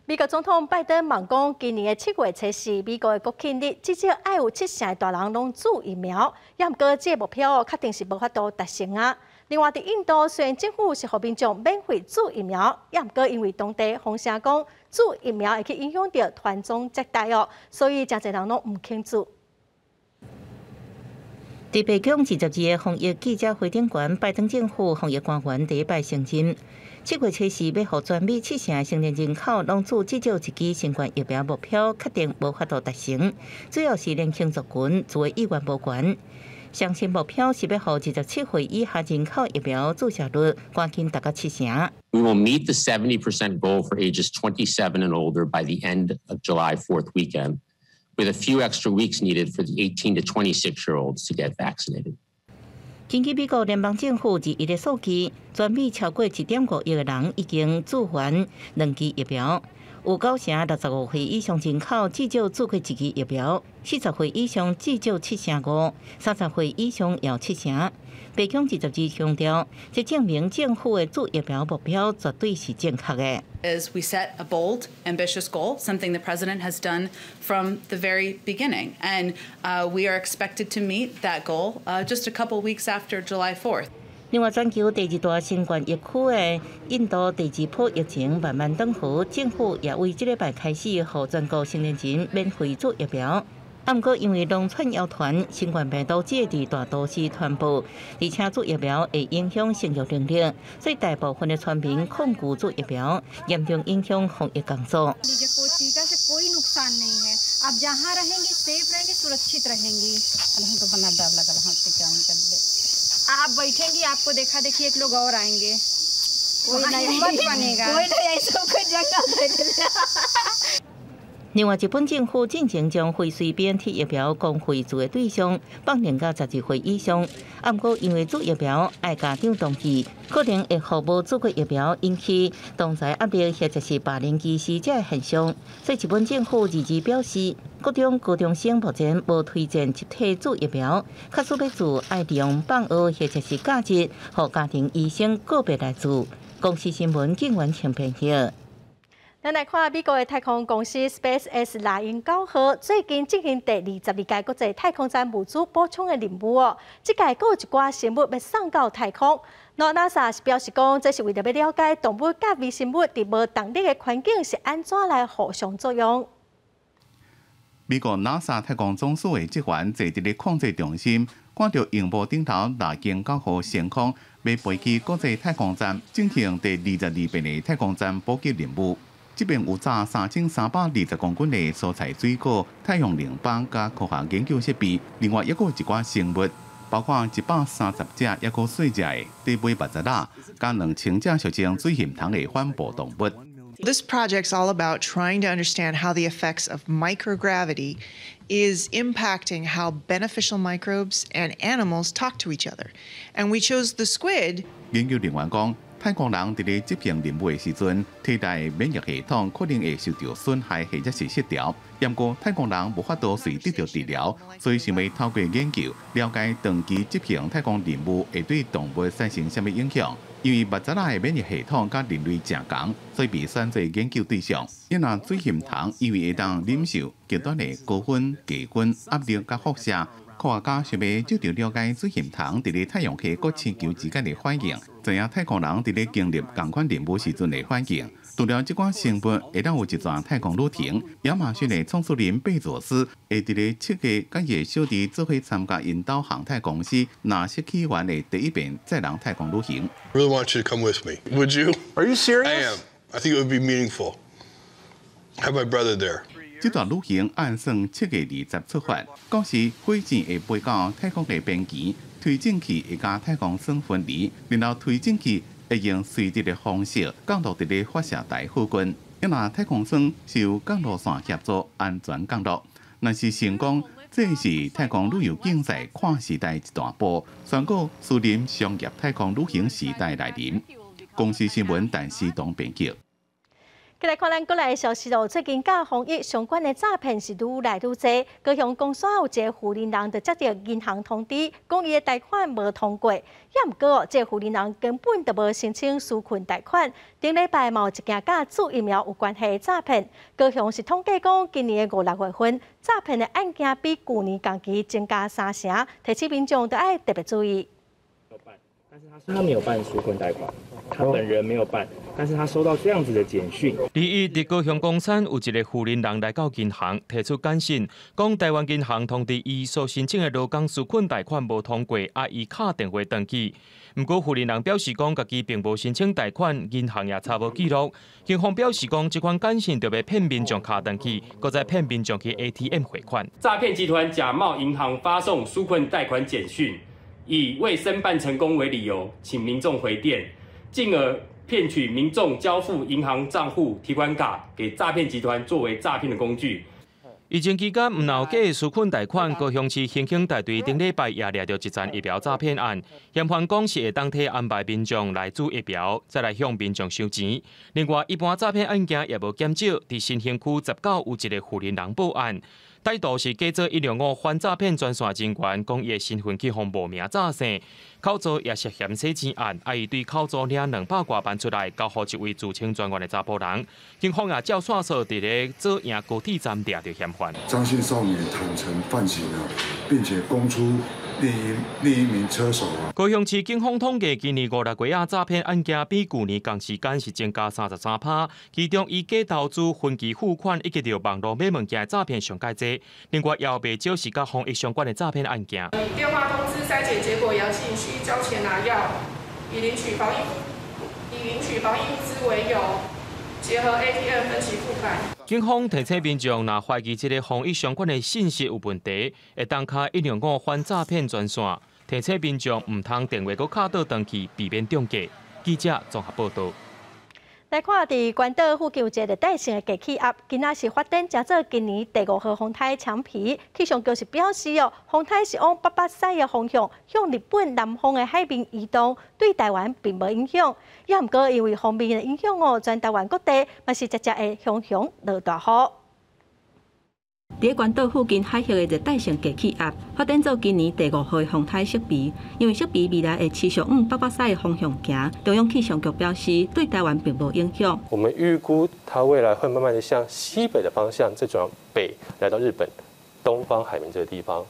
美国总统拜登忙讲，今年的7月初是美国的国庆日，至少要有70%的大人拢注疫苗。也毋过，这个目标确定是无法度达成啊。另外，伫印度虽然政府是互民众免费注疫苗，也毋过因为当地风声讲注疫苗会去影响到团众接待哦，所以真侪人拢唔肯注。伫北京22个防疫记者会顶悬，拜登政府防疫官员第一摆承认。7月初时要互全美70%成年人口拢注至少1剂新冠疫苗目标，确定无法度达成。主要是年轻族群自的意愿无悬。上新目标是要互27岁以下人口疫苗注射率赶紧达到70%。We will meet the 70% goal for ages 27 and older by the end of July 4th weekend, with a few extra weeks needed for the 18 to 26-year-olds to get vaccinated. 根据美国联邦政府2日的数据，全美超过1.5亿个人已经注完2剂疫苗，有9成65岁以上人口至少注过1剂疫苗，40岁以上至少7.5%，30岁以上要7%。北京22强调，这证明政府的注疫苗目标绝对是正确的。Is we set a bold, ambitious goal, something the president has done from the very beginning, and we are expected to meet that goal just a couple weeks after July 4th. 另外，全球第2大新冠疫区的印度第2波疫情慢慢转好，政府也为这礼拜开始，予全国成年人免费注疫苗。不过因为农村谣传新冠病毒只伫大都市传播，而且做疫苗会影响生育能力，所以大部分的村民抗拒做疫苗，严重影响防疫工作。 आप जहाँ रहेंगे सेफ रहेंगे सुरक्षित रहेंगी आप बैठेंगी आपको देखा देखी एक लोग और आएंगे कोई नहीं बनेगा कोई नहीं ऐसा कोई जगह 另外，日本政府进行将辉瑞 BNT 疫苗公费注的对象放年到12岁以上。不过，因为注疫苗爱家长同意，可能会互无注过疫苗引起同侪压力，或者是霸凌歧视这现象。所以，日本政府日前表示，各中高中生目前无推荐集体注疫苗，假使要注，爱利用放学或者是假日，和家庭医生个别来注。公司新闻警员请编辑。 咱来看美国的太空公司 SpaceX 猎鹰9号最近进行第22届国际太空站物资补充的任务哦。这届还有一寡生物要送到太空。NASA 是表示讲，这是为了要了解动物甲微生物伫无动力的环境是安怎来互相作用。美国 NASA 太空总署的职员坐伫咧控制中心，看到荧幕顶头猎鹰9号升空，要飞去国际太空站进行第22遍的太空站补给任务。 这边有炸3320公斤的蔬菜水果、太阳能板甲科学研究设备，另外还有一寡生物，包括130只还有细只的地尾目蚱仔，甲2000只俗称水蠅虫的反哺动物。 This project's all about trying to understand how the effects of microgravity is impacting how beneficial microbes and animals talk to each other. And we chose the squid. 研究人员讲，太空人伫咧执行任务的时阵，体内免疫系统可能会受到损害或者是失调。不过，太空人无法度随得到治疗，所以想要透过研究了解长期执行太空任务会对动物产生什么影响。 因为目蚱仔的免疫系统甲人类正共，所以被选做研究对象。因那水蠅虫因为会当忍受极端的高温、低温、压力甲辐射，科学家想要就着了解水蠅虫伫咧太阳系佮星球之间的反应，知影太空人伫咧经历同款任务时阵的反应。除了这款生物会当有一段太空旅程，亚马逊的创始人贝佐斯会伫咧7月甲伊的小弟做伙参加引导航太公司NASA起源的第一遍载人太空旅行。 I really want you to come with me. Would you? Are you serious? I am. I think it would be meaningful. I have my brother there. 这段旅行按算7月20出发，到时火箭会飞到太空的边缘，推进器会甲太空舱分离，然后推进器会用垂直的方式降落伫咧发射台附近。因那太空舱是由降落伞协助安全降落，若是成功，这是太空旅游竞赛跨时代一大步，宣告私人商业太空旅行时代来临。公司新闻陈思东编辑。 再来看咱国内的消息咯，最近甲防疫相关的诈骗是愈来愈多。高雄公所有一个富人人就接到银行通知，讲伊的贷款无通过。也毋过，这个富人人根本就无申请纾困贷款。顶礼拜嘛有一件甲注疫苗有关系的诈骗。高雄是统计讲，今年的5、6月份诈骗的案件比去年同期增加3成，提醒民众都要特别注意。 他没有办纾困贷款，他本人没有办，但是他收到这样子的简讯。伫高雄公产有一个富人人来到银行提出简讯，讲台湾银行通知伊所申请的劳工纾困贷款无通过，伊敲电话登记。不过富人人表示讲，家己并无申请贷款，银行也查无记录。警方表示讲，这款简讯就要骗民众敲登记，搁再骗民众去 ATM 汇款。诈骗集团假冒银行发送纾困贷款简讯。 以未申办成功为理由，请民众回电，进而骗取民众交付银行账户提款卡给诈骗集团作为诈骗的工具。疫情期间，唔闹假的纾困贷款，高雄市刑警大队顶礼拜也抓到一桩疫苗诈骗案，嫌犯讲是会当替安排民众来注疫苗，再来向民众收钱。另外，一般诈骗案件也无减少，伫新兴区19有一个富人人报案。 歹徒是假做165反诈骗专线人员，讲伊的身份去互无名诈骗，口座也涉嫌洗钱案，伊对口座领200多万出来，交予一位自称专员的查甫人。警方也照线索，伫咧左营高铁站抓到嫌犯。张姓少年坦诚犯行了，并且供出另一名车手。高雄市警方统计，今年5、6月啊诈骗案件比去年同时间是增加33%，其中以假投资、分期付款以及着网络买物件的诈骗上介多。另外，也有不少是甲防疫相关的诈骗案件。以电话通知筛检结果阳性需交钱拿药，以领取防疫物资为由，结合 ATM 分期付款。警方提醒民众，若怀疑这个防疫相关的信息有问题，会当卡165反诈骗专线。提醒民众唔通电话搁卡倒转去，避免中计。记者综合报道。来看，伫关岛附近有一个热带性的低气压，今仔是发展成做今年第5号风台强皮。气象局是表示风台是往北北西的方向，向日本南方的海面移动，对台湾并无影响。也毋过因为方面的影响全台湾各地嘛是直接会向落大雨。伫关岛附近海域的热带性低气压发展做今年第5号风台色皮，因为色皮未来会持续往北北西的方向行。中央气象局表示，对台湾并无影响。我们预估它未来会慢慢的向西北的方向，再转北来到日本东方海面这个地方。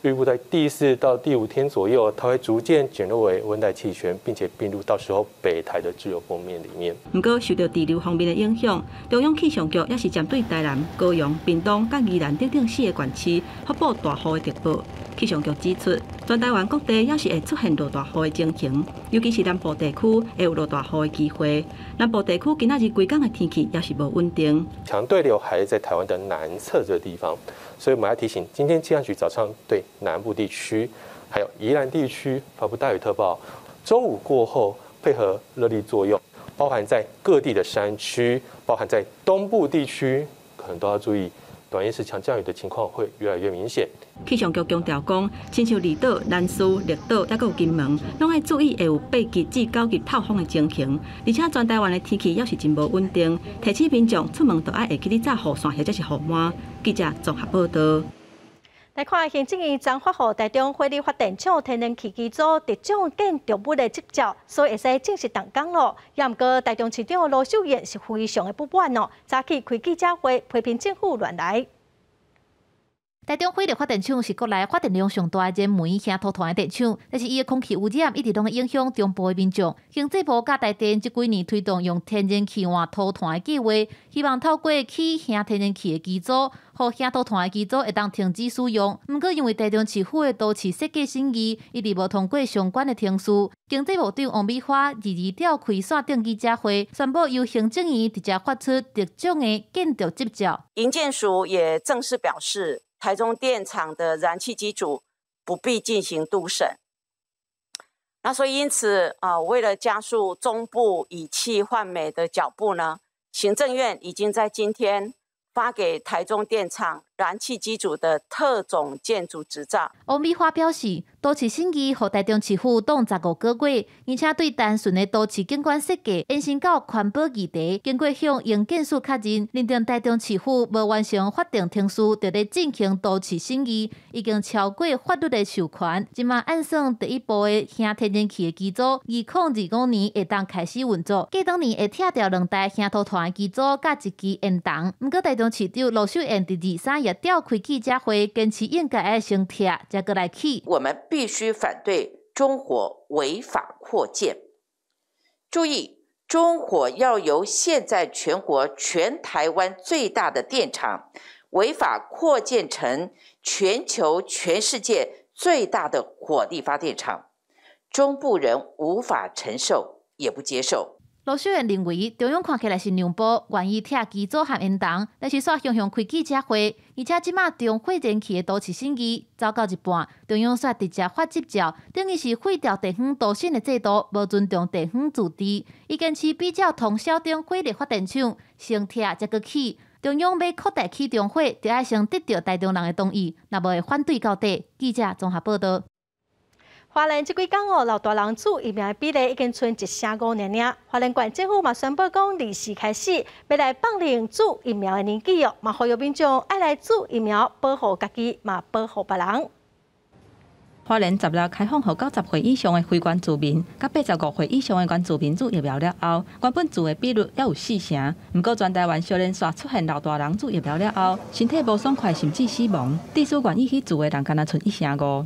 预估在第4到第5天左右，它会逐渐减弱为温带气旋，并且并入到时候北台的自由锋面里面。不过，受到地流方面的影响，中央气象局也是针对台南、高雄、屏东、甲宜兰等4个县市发布大雨的特报。气象局指出，全台湾各地也是会出现落大雨的情形，尤其是南部地区会有落大雨的机会。南部地区今仔日规天的天气也是无稳定。强对流还是在台湾的南侧这个地方，所以我们要提醒，今天气象局早上对南部地区还有宜兰地区发布大雨特报。中午过后配合热力作用，包含在各地的山区，包含在东部地区，可能都要注意。短夜时强降雨的情况会越来越明显。气象局强调讲，亲像离岛、南屿、绿岛，还有金门，拢要注意会有8级至9级透风的情形。而且全台湾的天气也是真无稳定，提醒民众出门都要会记得早雨伞或者是雨伞。记者综合报道。来看，行政院颁发予台中火力发电厂天然气机组特种建筑物的执照，所以会使正式动工咯。也毋过，台中市长罗秀燕是非常的不满哦，早起开记者会批评政府乱来。台中火力发电厂是国内发电量上大的燃煤乡土团的电厂，但是伊的空气污染一直拢会影响中部的民众。经济部甲台电这几年推动用天然气换土团的计划，希望透过起乡天然气的机组，互乡土团的机组会当停止使用。毋过因为台中市府的都市设计审议一直无通过相关的程序，经济部长王美花22召开线顶记者会，宣布由行政院直接发出特种的建筑执照。营建署也正式表示，台中电厂的燃气机组不必进行督审。那所以因此为了加速中部以气换煤的脚步呢，行政院已经在今天发给台中电厂燃气机组的特种建筑执照。王美花表示，都市审议予台中市府当15个月，而且对单纯的都市景观设计延伸到环保议题，经过向营建署确认，认定台中市府无完成法定程序，就咧进行都市审议，已经超过法律的授权。即马按算第一步的乡天然气的机组，2025年会当开始运作，过当年会拆掉2台乡土团的机组，甲1支延档。毋过台中市长罗秀燕第23日召开记者会，坚持应该要先拆，才过来起。我们必须反对中火违法扩建。注意，中火要由现在全国全台湾最大的电厂违法扩建成全球全世界最大的火力发电厂，中部人无法承受，也不接受。罗秀燕认为，中央看起来是让步，愿意拆机组和延档，但是煞向开记者会，而且即马中火燃气的都市审议走到一半，中央煞直接发执照，等于是废掉地方都审的制度，无尊重地方自治。伊坚持比较通宵中火力发电厂先拆才阁起，中央要扩大起中火，就要先得到台中人的同意，若无会反对到底。记者综合报道。花莲这几天老大人注疫苗的比例已经剩1.5年。花莲县政府嘛宣布讲，24开始要来放领注疫苗的年纪哦，嘛呼吁民众爱来注疫苗，保护家己，嘛保护别人。花莲10日开放予90岁以上的非原住民，甲85岁以上的原住民注疫苗了后，原本住的比率还有4成。不过，全台湾小连续出现老大人注疫苗了后，身体无爽快，甚至死亡。地主愿意去住的人，敢若剩1成5。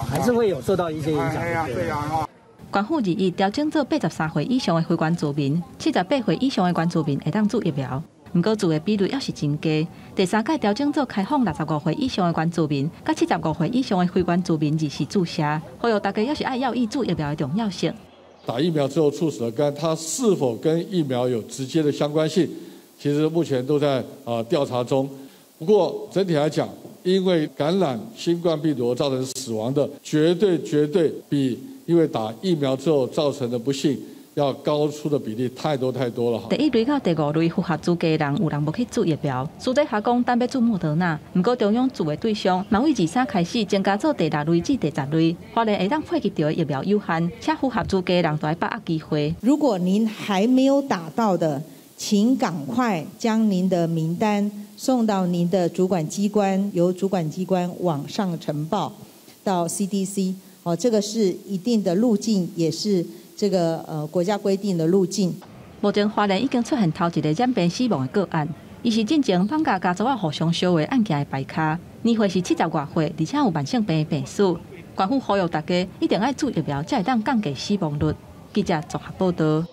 还是会有受到一些影响。对呀。官府2日调整做83岁以上的非原住民，78岁以上的原住民会当注疫苗。不过住的比率也是增加。第3届调整做开放65岁以上的原住民，甲75岁以上的非原住民2次注射，呼吁大家也是爱要意注疫苗的重要性。打疫苗之后猝死的肝，它是否跟疫苗有直接的相关性？其实目前都在调查中。不过整体来讲，因为感染新冠病毒造成死亡的，绝对比因为打疫苗之后造成的不幸要高出的比例太多了。第1类到第5类符合资格的人，有人无去注疫苗。苏在下讲，单要注莫德纳，不过中央注的对象，嘛为23开始增加做第6类至第10类。花莲会当配给到的疫苗有限，且符合资格的人都要把握机会。如果您还没有打到的，请赶快将您的名单送到您的主管机关，由主管机关网上呈报到 CDC。这个是一定的路径，也是这个国家规定的路径。目前花莲已经出现头一个染病死亡的个案，伊是进前放假家族互相烧的案件的牌卡，年岁是70多岁，而且有慢性病的病史。官府呼吁大家一定要注疫苗，才会当降低死亡率。记者综合报道。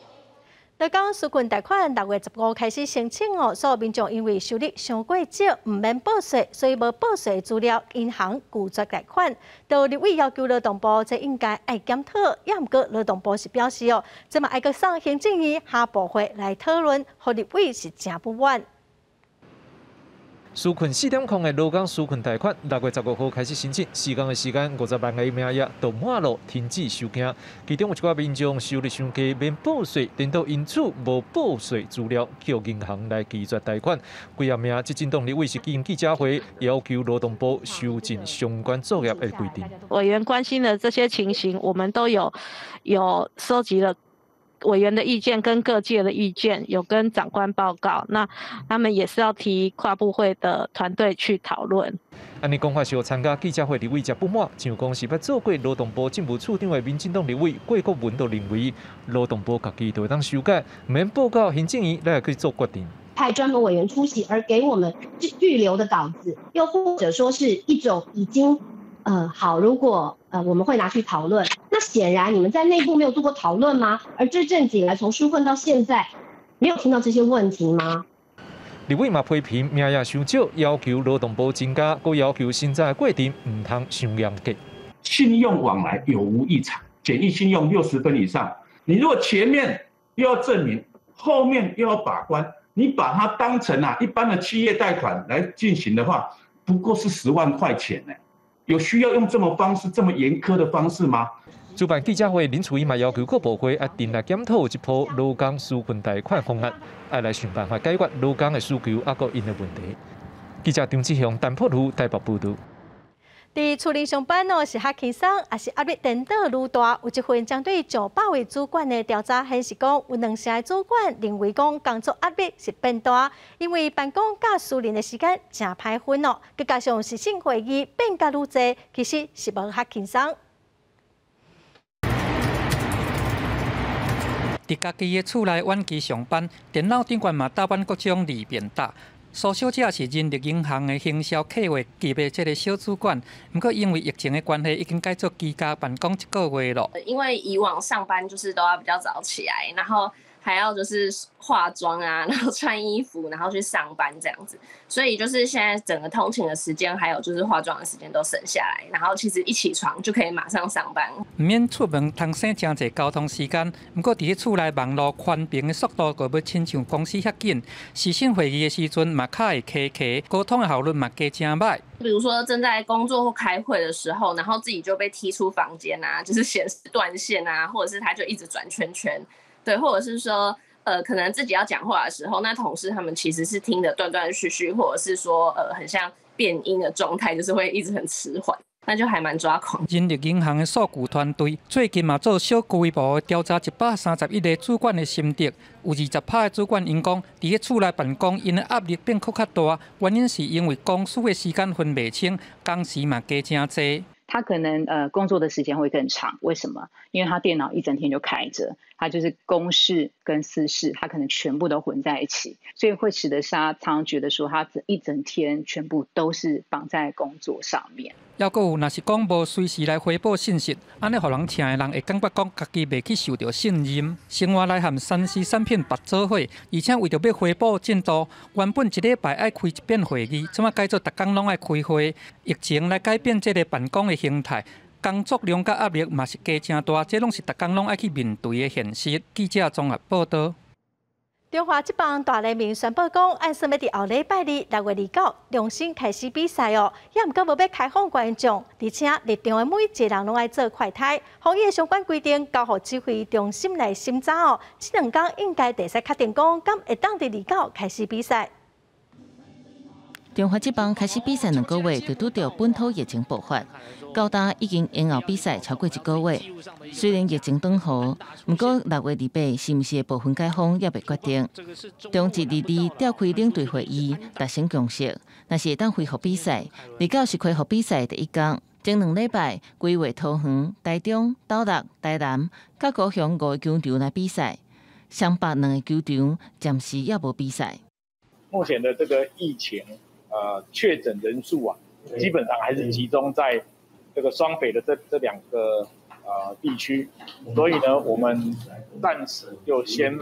来讲纾困贷款6月15开始申请哦，所有民众因为收入上过少，唔免报税，所以无报税资料，银行拒绝贷款。到立委要求劳动部，这应该爱检讨。也毋过劳动部是表示哦，这嘛爱阁送行政院下部会来讨论，互立委是真不满。纾困4.0的劳工纾困贷款，6月15號開始申請，4天的時間，50萬個名額都滿了，停止收件。其中有一寡民眾收入上低，免報稅，等到因此無報稅資料，叫銀行來拒絕貸款。幾啊名執政黨立委是經記者會要求勞動部修正相關作業的規定。委員關心的這些情形，我們都有收集了。委員的意見跟各界的意見有跟長官報告，那他們也是要提跨部會的團隊去討論。安尼講法是有參加記者會立委才不滿，像講是捌做過勞動部政務處長的民進黨立委郭國文都認為，勞動部家己就會當修改，唔免報告行政院來去做決定。派專門委員出席而給我們預留的稿子，又或者說是一種已經好，如果我們會拿去討論。那顯然你們在內部沒有做過討論嗎？而這陣子以來，從紓困到現在，沒有聽到這些問題嗎？立委嘛批評名額太少，要求勞動部增加，又要求現在的規定唔通太嚴格。信用往來有無異常，簡易信用60分以上，你如果前面又要證明，後面又要把關，你把它當成一般的企業貸款來進行的話，不過是10萬塊錢呢。有需要用這麼嚴苛的方式嗎？主辦記者會，林楚儀嘛要求各部會定來檢討這波勞工紓困貸款方案，要來想辦法解決勞工的需求，還有因的問題。記者張志雄、陳柏如台北報道。伫厝裡上班是較輕鬆，也是壓力顛倒愈大。有一份針對900位主管的調查顯示，講有2成的主管認為講工作壓力是變大，因為辦公甲私人的時間真歹分哦。佮加上視訊會議變甲愈濟，其實是無較輕鬆。佇家己的厝內遠期上班，電腦頂懸嘛打扮各種利便大。蘇小姐是人力銀行的行銷企劃級的這個小主管，不過因為疫情的關係，已經改做居家辦公1個月了。因為以往上班就是都要比較早起來，然後還要就是化妝啊，然後穿衣服，然後去上班這樣子，所以就是現在整個通勤的時間，還有就是化妝的時間都省下來，然後其實一起床就可以馬上上班。唔免出門通省真濟交通時間，不過伫厝內網絡寬頻的速度個要親像公司遐緊，視訊會議的時陣嘛較會卡，溝通的效率嘛加真歹。比如說正在工作或開會的時候，然後自己就被踢出房間啊，就是顯示斷線啊，或者是他就一直轉圈圈，對，或者是說可能自己要講話的時候，那同事他們其實是聽得斷斷續續，或者是說很像變音的狀態，就是會一直很遲緩。那就还蛮抓狂。人力银行的数据团队最近嘛做小规模的调查，131个主管的心得，有20%的主管因讲，伫个厝内办公，因的压力变较大，原因是因为公司的时间分袂清，工时嘛加真多。他可能工作的时间会更长，为什么？因为他电脑一整天就开着，他就是公事跟私事，他可能全部都混在一起，所以会使得他常常觉得说，他一整天全部都是绑在工作上面。还佫有，若是讲无随时来回报信息，安尼互人听的人会感觉讲家己袂去受到信任。生活来和山西产品白做伙，而且为着要回报进度，原本一礼拜爱开一遍会议，怎么改做逐工拢爱开会？疫情来改变这个办公的形态，工作量甲压力嘛是加真大，这拢是逐工拢爱去面对的现实。记者综合报道。中华职棒大联盟宣布讲，按算要伫后礼拜二6月29重新开始比赛哦，也毋过无要开放观众，而且立场的每一个人拢爱做快筛，防疫相关规定交互指挥中心来审查哦。这2天应该会使确定讲，敢会当伫29开始比赛。中华职棒开始比赛2个月，就拄到本土疫情爆发，高达已经延后比赛超过1个月。虽然疫情短好，不过6月28是毋是部分解封也未决定。中职22召开领队会议，达成共识，若是会当恢复比赛，29是恢复比赛第一天。前2礼拜规划桃园、台中、斗六、台南、甲高雄5个球场来比赛，双北2个球场暂时也无比赛。目前的这个疫情。确诊人数啊，基本上还是集中在这个双北的这2个地区，所以呢，我们暂时就先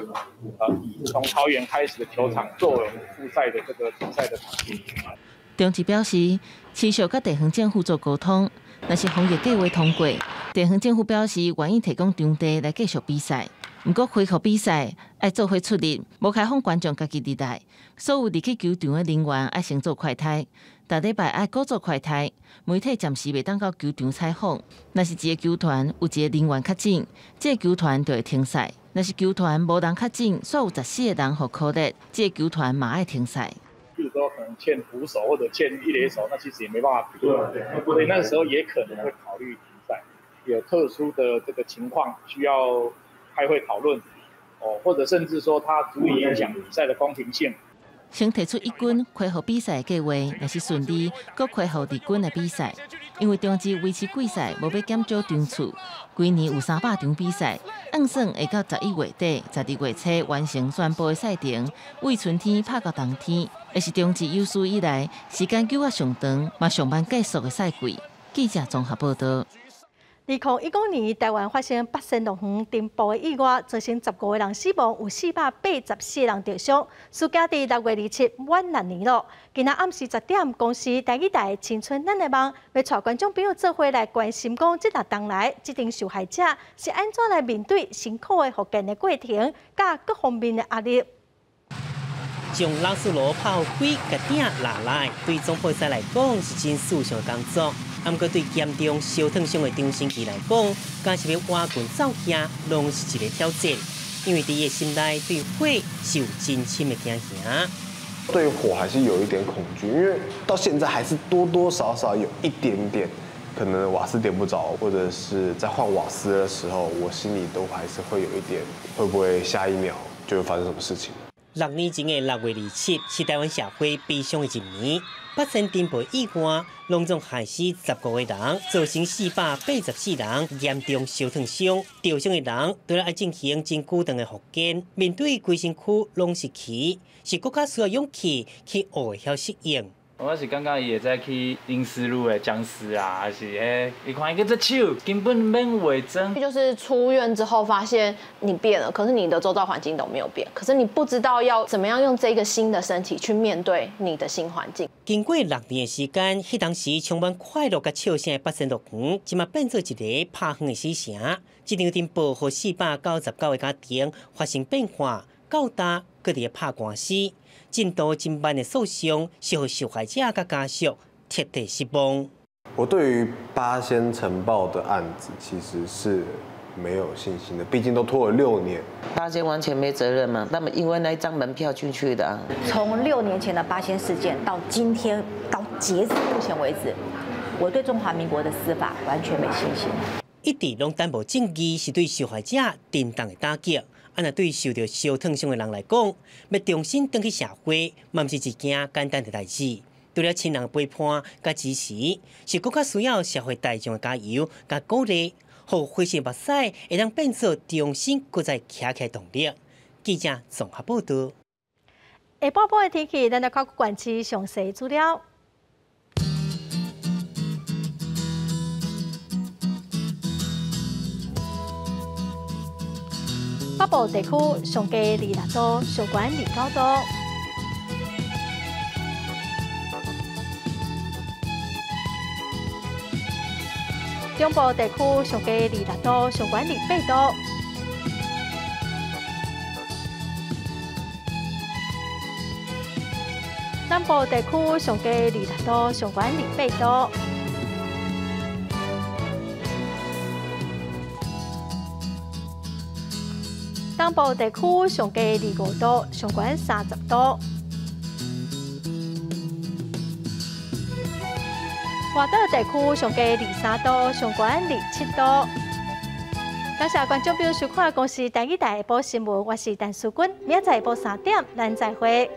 以从桃园开始的球场作为复赛的这个比赛的场地。中职表示，持续甲地方政府做沟通，若是防疫计划通过，地方政府表示愿意提供场地来继续比赛。不过恢复比赛要做伙出力，无开放观众家己伫内。所有入去球场的人员要先做快筛，逐礼拜要各做快筛。媒体暂时袂当到球场采访。若是一个球团有一个人员确诊，这个球团就会停赛；若是球团无人确诊，所有14个人互扣列，这个球团嘛爱停赛。比如说可能欠捕手或者欠一垒手，那其实也没办法比对，所以那时候也可能会考虑停赛。有特殊的这个情况需要开会讨论，或者甚至说它足以影响比赛的公平性。先提出1军恢复比赛计划，若是顺利，搁恢复2军的比赛。因为中职维持季赛，无要减少场次，今年有300场比赛，按算会到11月底、12月初完成全部的赛程，为春天拍到冬天，也是中职有史以来时间久啊上长，嘛上班结束的赛季。记者综合报道。2019年，台湾发生8仙6园顶部的意外，造成15个人死亡，有484人受伤。事件伫6月27晚6年了。今仔暗时10点，公司台语台《青春咱的梦》要带观众朋友做伙来关心，讲这6天来，这场受害者是安怎来面对辛苦的复健的过程，甲各方面的压力。将拉斯罗炮几个点拿来，对总比赛来讲是真事上工作。不过对严重烧烫伤的张新奇来讲，假是要活滚走行，拢是一个挑战。因为伫个心内对火是有真深的惊吓。对火还是有一点恐惧，因为到现在还是多多少少有一点点，可能瓦斯点不着，或者是在换瓦斯的时候，我心里都还是会有一点，会不会下一秒就会发生什么事情？6年前的6月27是台湾社会悲伤的一年，8仙顶部意外，隆重害死15个人，造成484人严重烧烫伤，受伤的人都要进行真久长的复健，面对规身躯拢是气，是更加需要勇气去学会晓适应。我是感觉伊会再去阴思路的僵尸啊，还是你看一个这手根本免伪装。就是出院之后发现你变了，可是你的周遭环境都没有变，可是你不知道要怎么样用这个新的身体去面对你的新环境。经过6年的时间，迄当时充满快乐甲笑声的8仙6园，即马变做一个拍远的死城。这场顶部和499个家庭发生变化，较大搁伫拍官司。进度真慢的诉讼，是互受害者甲家属彻底失望。我对于8仙城堡的案子其实是没有信心的，毕竟都拖了6年。8仙完全没责任嘛？那么因为那一张门票进去的啊。从6年前的8仙事件到今天到截止目前为止，我对中华民国的司法完全没信心。一直拢担保证据是对受害者沉重的打击。若对受到烧烫伤的人来讲，要重新回去社会，嘛毋是一件简单的代志。除了亲人的陪伴甲支持，是更加需要社会大众的加油甲鼓励，互灰色目屎会当变作重新搁再徛起来动力。记者综合报道。下晡晡的天气，咱来看关市详细资料。北部地区上低26度，上悬29度。中部地区上低26度，上悬28度。南部地区上低26度，上悬28度。东部地区上低25度，上悬30度。外岛地区上低23度，上悬27度。感谢观众朋友收看《公视台语台下晡新闻》，我是陈淑君，明仔载下晡3点，咱再会。